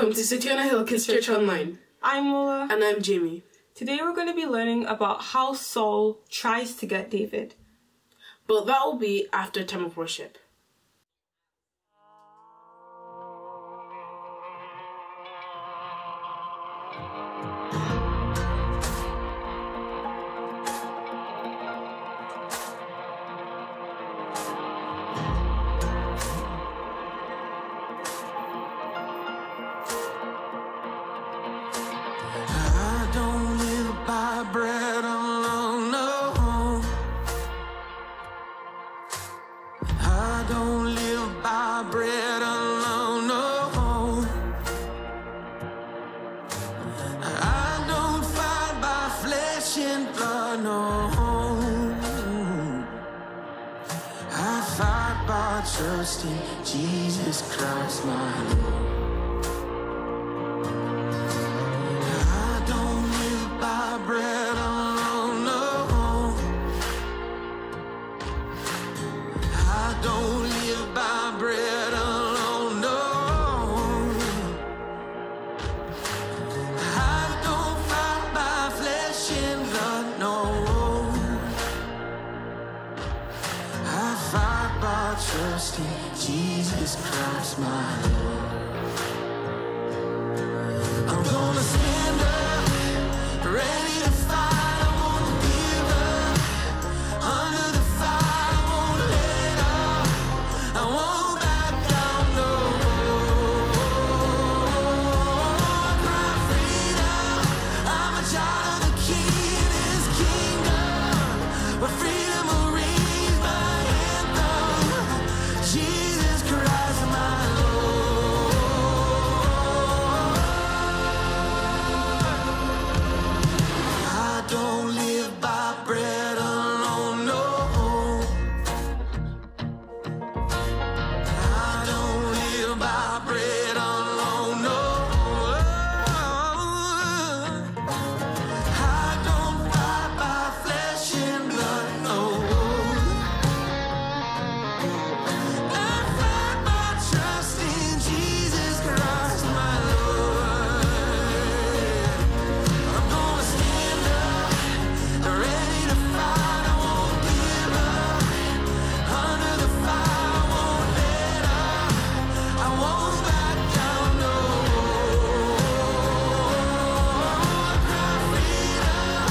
Welcome to City on a Hill Kids Church Online. I'm Lola. And I'm Jamie. Today we're going to be learning about how Saul tries to get David. But that will be after time of worship. Trust in Jesus Christ, my Lord. I don't live by bread alone, no. I don't live by bread alone, no. I don't fight by flesh and blood, no. I fight by trust in Jesus Christ, my Lord. I'm gonna stand up, ready to fight. I won't give up. Under the fire, I won't let up. I won't back down, no. I cry freedom. I'm a child of the King in His kingdom, where freedom will raise my anthem. Jesus Christ, my Lord. I don't live by bread alone, no. I don't live by bread alone, no. I don't fight by flesh and blood, no. I fight by trust in Jesus Christ, my Lord. I'm gonna stand up, ready to fight. I won't give up. Under the fire, I won't let up. I won't back down, no. I cry freedom.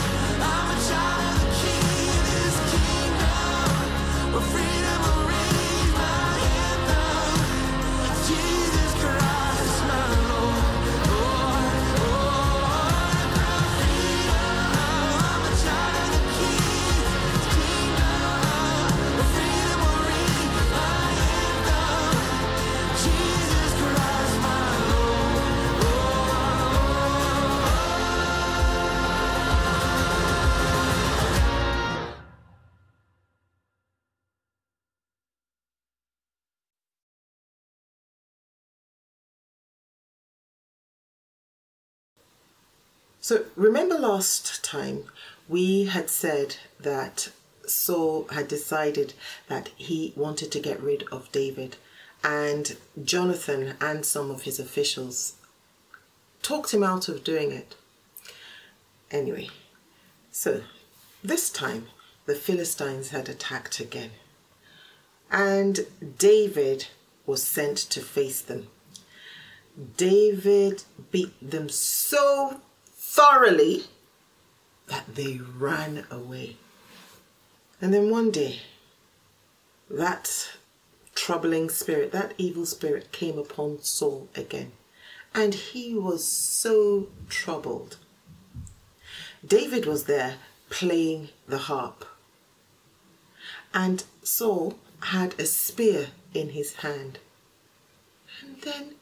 I'm a child of the King in His kingdom, where freedom will raise my anthem. Jesus Christ, my Lord. I cry freedom. I'm a child of the King's kingdom, where freedom will raise my anthem. Jesus Christ, my Lord. So remember last time we had said that Saul had decided that he wanted to get rid of David, and Jonathan and some of his officials talked him out of doing it. Anyway, so this time the Philistines had attacked again, and David was sent to face them. David beat them so thoroughly that they ran away. And then one day, that troubling spirit, that evil spirit came upon Saul again, and he was so troubled. David was there playing the harp, and Saul had a spear in his hand, and then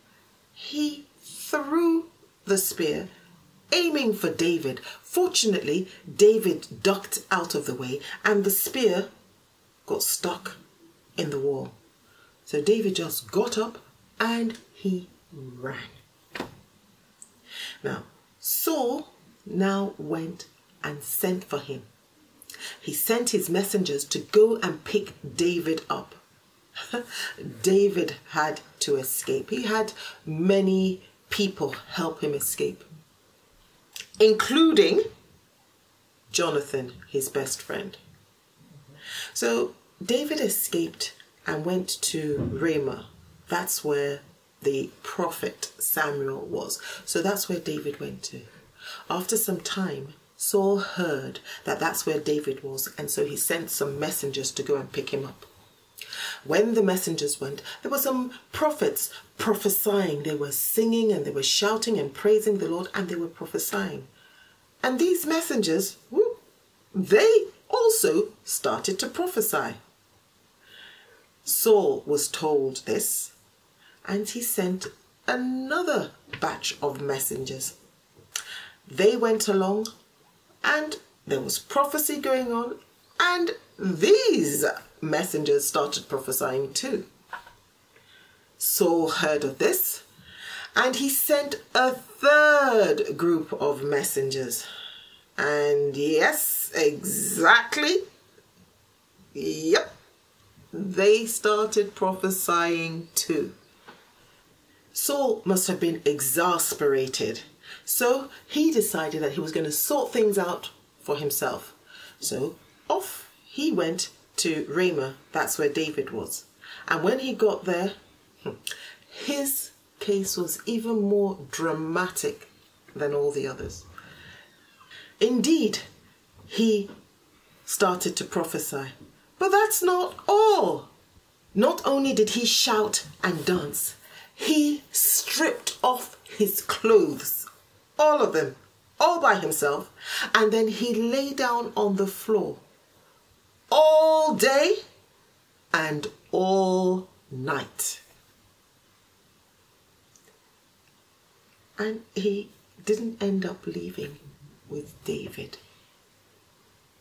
he threw the spear, aiming for David. Fortunately, David ducked out of the way and the spear got stuck in the wall. So David just got up and he ran. Now, Saul now went and sent for him. He sent his messengers to go and pick David up. David had to escape. He had many people help him escape, including Jonathan, his best friend. So David escaped and went to Ramah. That's where the prophet Samuel was. So that's where David went to. After some time, Saul heard that that's where David was, and so he sent some messengers to go and pick him up. When the messengers went, there were some prophets prophesying. They were singing and they were shouting and praising the Lord, and they were prophesying. And these messengers, they also started to prophesy. Saul was told this, and he sent another batch of messengers. They went along, and there was prophecy going on, and these messengers started prophesying too. Saul heard of this, and he sent a third group of messengers. And yes, exactly. Yep. They started prophesying too. Saul must have been exasperated. So he decided that he was going to sort things out for himself. So off he went to Ramah. That's where David was. And when he got there, his case was even more dramatic than all the others. Indeed, he started to prophesy. But that's not all. Not only did he shout and dance, he stripped off his clothes, all of them, all by himself, and then he lay down on the floor all day and all night. And he didn't end up leaving with David.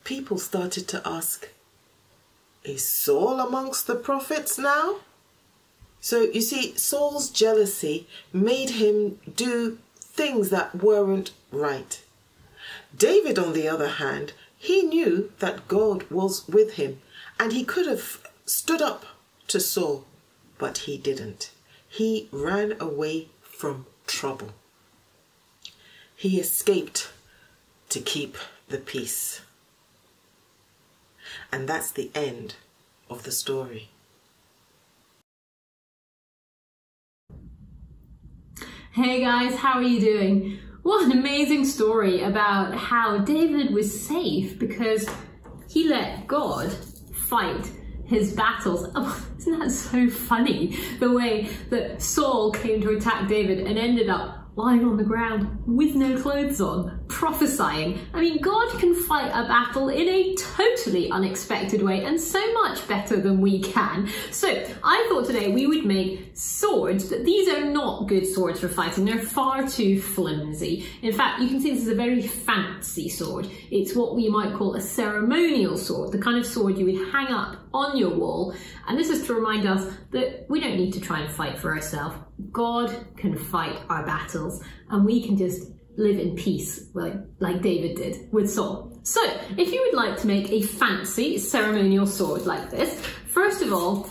People started to ask, is Saul amongst the prophets now? So you see, Saul's jealousy made him do things that weren't right. David, on the other hand, he knew that God was with him, and he could have stood up to Saul, but he didn't. He ran away from trouble. He escaped to keep the peace. And that's the end of the story. Hey guys, how are you doing? What an amazing story about how David was safe because he let God fight his battles. Oh, isn't that so funny? The way that Saul came to attack David and ended up lying on the ground with no clothes on, prophesying. I mean, God can fight a battle in a totally unexpected way and so much better than we can. So I thought today we would make swords, but these are not good swords for fighting. They're far too flimsy. In fact, you can see this is a very fancy sword. It's what we might call a ceremonial sword, the kind of sword you would hang up on your wall. And this is to remind us that we don't need to try and fight for ourselves. God can fight our battles and we can just live in peace like David did with Saul. So if you would like to make a fancy ceremonial sword like this, first of all,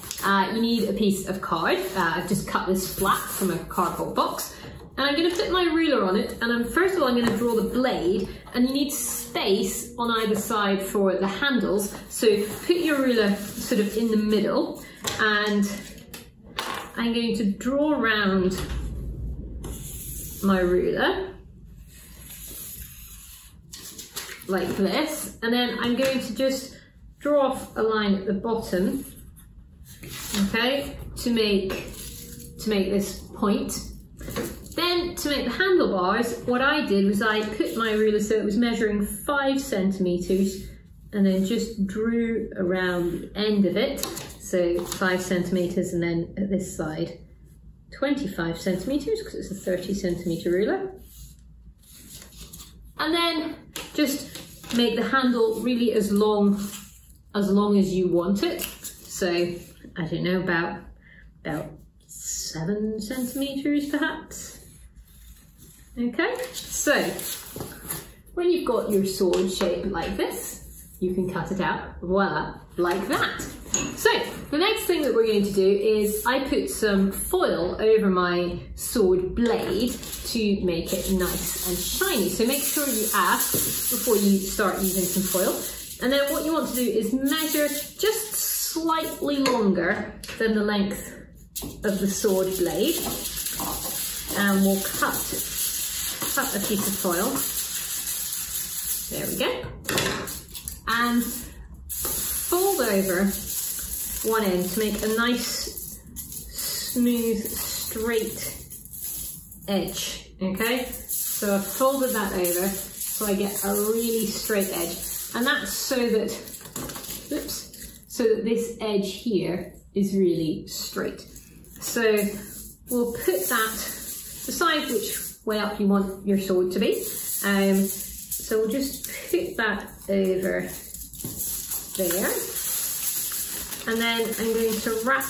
you need a piece of card. I've just cut this flat from a cardboard box. And I'm going to put my ruler on it, and first of all I'm going to draw the blade, and you need space on either side for the handles. So put your ruler sort of in the middle, and I'm going to draw around my ruler like this, and then I'm going to just draw off a line at the bottom, okay, to make this point. Then to make the handlebars, what I did was I put my ruler so it was measuring 5 centimeters, and then just drew around the end of it. So 5 centimeters, and then at this side, 25 centimeters, because it's a 30 centimeter ruler. And then just make the handle really as long as you want it. So, I don't know, about 7 centimeters perhaps. Okay, so when you've got your sword shaped like this, you can cut it out, voila, like that. So the next thing that we're going to do is I put some foil over my sword blade to make it nice and shiny. So make sure you ask before you start using some foil. And then what you want to do is measure just slightly longer than the length of the sword blade. And we'll cut a piece of foil. There we go. And fold over one end to make a nice, smooth, straight edge. Okay? So I've folded that over so I get a really straight edge. And that's so that, so that this edge here is really straight. So we'll put that, decide which way up you want your sword to be. So we'll just put that over there. And then I'm going to wrap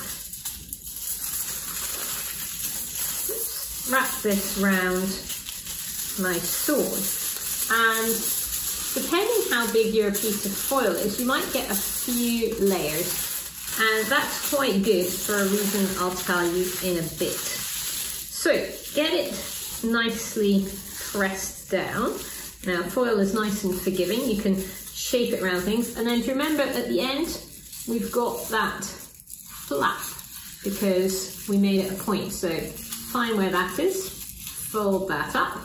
this round my sword. And depending how big your piece of foil is, you might get a few layers. And that's quite good for a reason I'll tell you in a bit. So get it nicely pressed down. Now foil is nice and forgiving, you can shape it around things. And then remember at the end, we've got that flap because we made it a point. So find where that is, fold that up.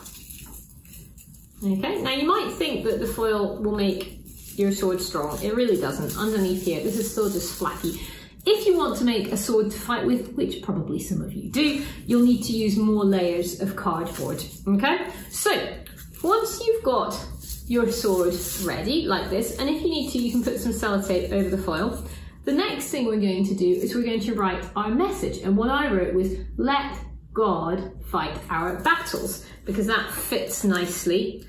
Okay, now you might think that the foil will make your sword strong. It really doesn't. Underneath here, this is still just flappy. If you want to make a sword to fight with, which probably some of you do, you'll need to use more layers of cardboard. Okay, so once you've got your sword ready like this, and if you need to, you can put some sellotape over the foil. The next thing we're going to do is we're going to write our message. And what I wrote was, let God fight our battles, because that fits nicely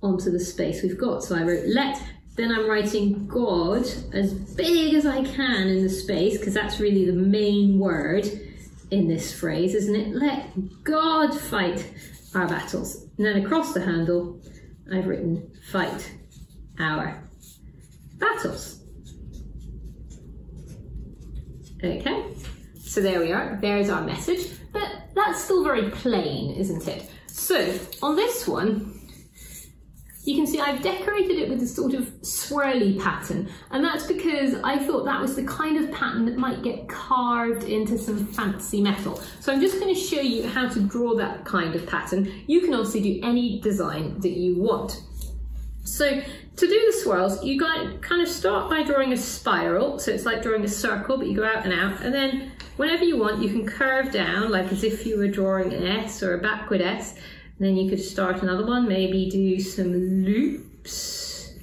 onto the space we've got. So I wrote let, then I'm writing God as big as I can in the space, because that's really the main word in this phrase, isn't it? Let God fight our battles. And then across the handle, I've written fight our battles. Okay, so there we are, there's our message, but that's still very plain, isn't it? So on this one, you can see I've decorated it with a sort of swirly pattern, and that's because I thought that was the kind of pattern that might get carved into some fancy metal. So I'm just going to show you how to draw that kind of pattern. You can also do any design that you want. So to do the swirls, you kind of start by drawing a spiral, so it's like drawing a circle, but you go out and out, and then whenever you want, you can curve down, like as if you were drawing an S or a backward S. And then you could start another one, maybe do some loops,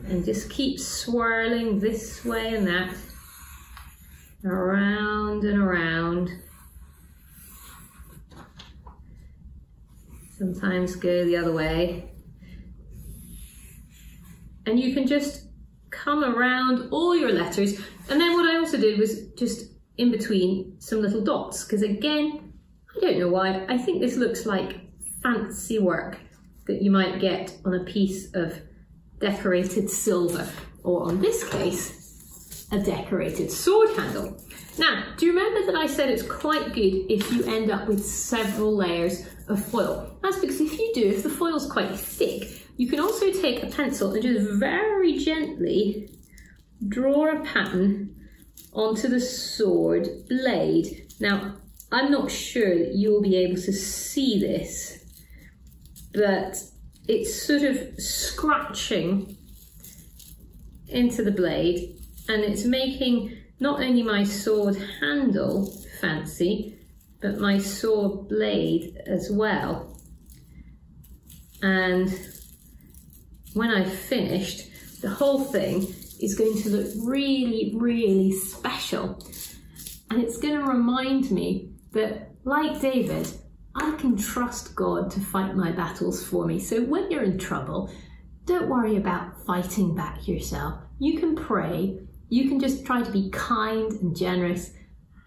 and just keep swirling this way and that, around and around. Sometimes go the other way. And you can just come around all your letters. And then what I also did was just in between some little dots, because again, I don't know why, I think this looks like fancy work that you might get on a piece of decorated silver, or in this case, a decorated sword handle. Now, do you remember that I said it's quite good if you end up with several layers of foil? That's because if the foil's quite thick, you can also take a pencil and just very gently draw a pattern onto the sword blade. Now, I'm not sure that you'll be able to see this, but it's sort of scratching into the blade, and it's making not only my sword handle fancy, but my sword blade as well. And when I've finished, the whole thing is going to look really, really special. And it's going to remind me that, like David, I can trust God to fight my battles for me. So when you're in trouble, don't worry about fighting back yourself. You can pray, you can just try to be kind and generous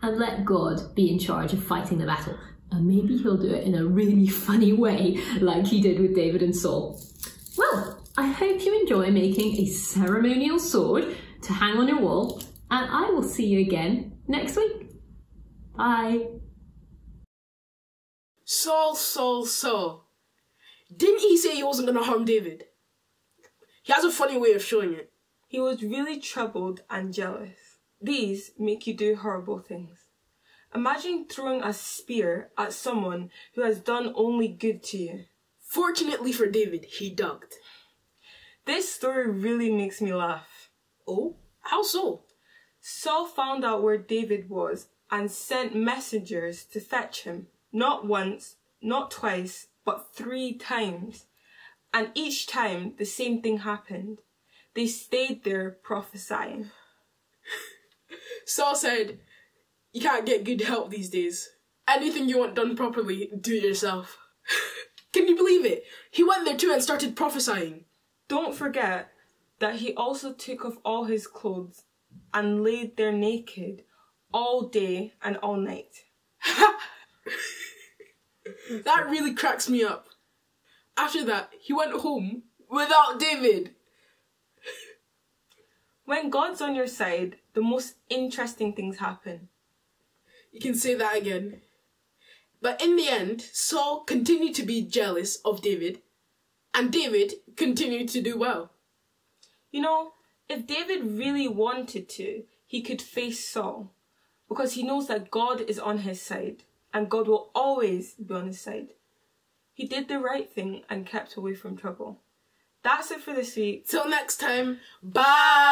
and let God be in charge of fighting the battle. And maybe he'll do it in a really funny way, like he did with David and Saul. Well, I hope you enjoy making a ceremonial sword to hang on your wall, and I will see you again next week. Bye. Saul. Didn't he say he wasn't going to harm David? He has a funny way of showing it. He was really troubled and jealous. These make you do horrible things. Imagine throwing a spear at someone who has done only good to you. Fortunately for David, he ducked. This story really makes me laugh. Oh, how so? Saul found out where David was and sent messengers to fetch him. Not once, not twice, but 3 times. And each time the same thing happened. They stayed there prophesying. Saul said, "You can't get good help these days. Anything you want done properly, do it yourself." Can you believe it? He went there too and started prophesying. Don't forget that he also took off all his clothes and laid there naked all day and all night. That really cracks me up. After that, he went home without David. When God's on your side, the most interesting things happen. You can say that again. But in the end, Saul continued to be jealous of David, and David continued to do well. You know, if David really wanted to, he could face Saul, because he knows that God is on his side, and God will always be on his side. He did the right thing and kept away from trouble. That's it for this week. Till next time, bye!